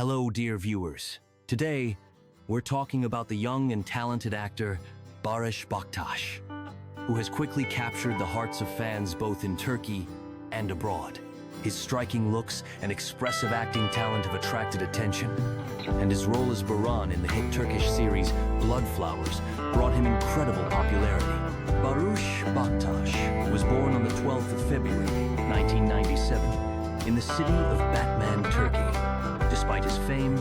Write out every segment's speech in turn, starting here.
Hello, dear viewers. Today, we're talking about the young and talented actor Barıs Baktas, who has quickly captured the hearts of fans both in Turkey and abroad. His striking looks and expressive acting talent have attracted attention, and his role as Baran in the hit Turkish series Bloodflowers brought him incredible popularity. Barıs Baktas was born on the 12th of February, 1997, in the city of Batman, Turkey. Despite his fame,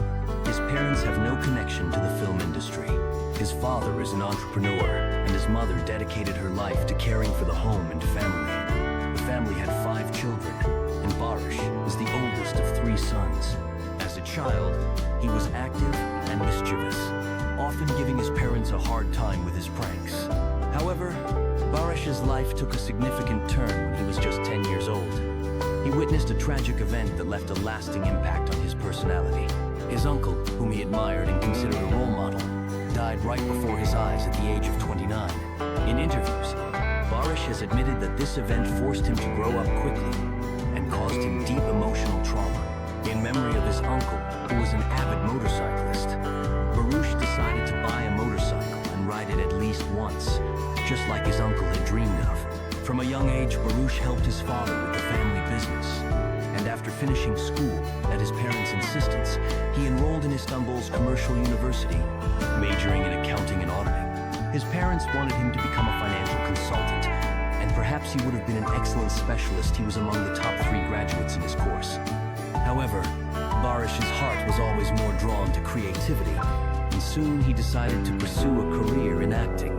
his parents have no connection to the film industry. His father is an entrepreneur, and his mother dedicated her life to caring for the home and family. The family had 5 children, and Baris was the oldest of 3 sons. As a child, he was active and mischievous, often giving his parents a hard time with his pranks. However, Baris's life took a significant turn when he was just 10 years old. He witnessed a tragic event that left a lasting impact on his personality. His uncle, whom he admired and considered a role model, died right before his eyes at the age of 29. In interviews, Baris has admitted that this event forced him to grow up quickly and caused him deep emotional trauma. In memory of his uncle, who was an avid motorcyclist, Baris decided to buy a motorcycle and ride it at least once, just like his uncle had dreamed of. From a young age, Baris helped his father with the family business, and after finishing school, at his parents' insistence, he enrolled in Istanbul's commercial university, majoring in accounting and auditing. His parents wanted him to become a financial consultant, and perhaps he would have been an excellent specialist. He was among the top 3 graduates in his course. However, Baris's heart was always more drawn to creativity, and soon he decided to pursue a career in acting,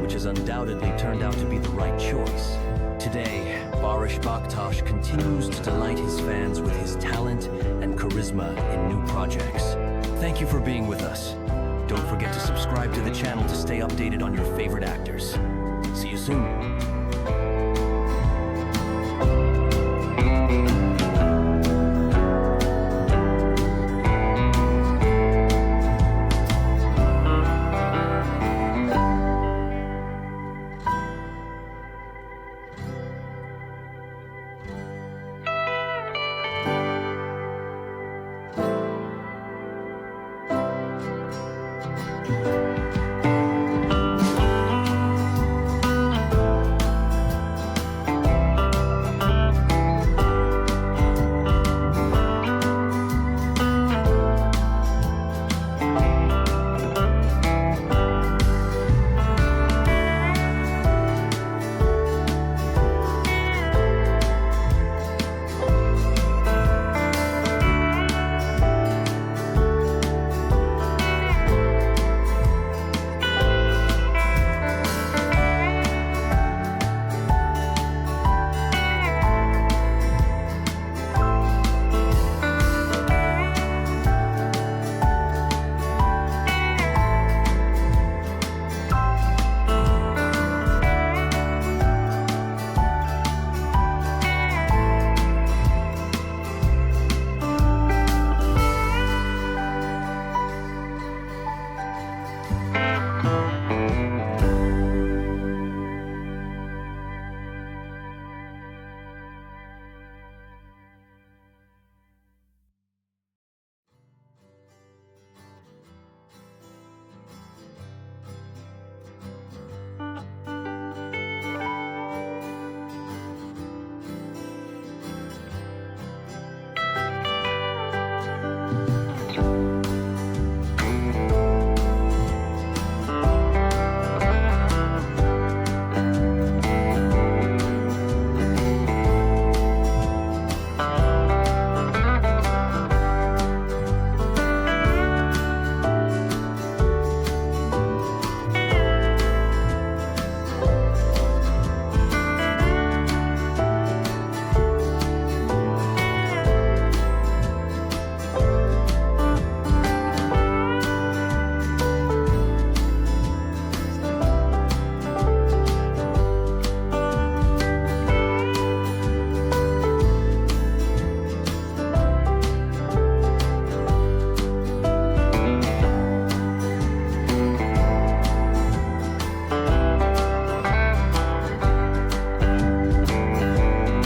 which has undoubtedly turned out to be the right choice. Today, Barıs Baktas continues to delight his fans with his talent and charisma in new projects. Thank you for being with us. Don't forget to subscribe to the channel to stay updated on your favorite actors. See you soon.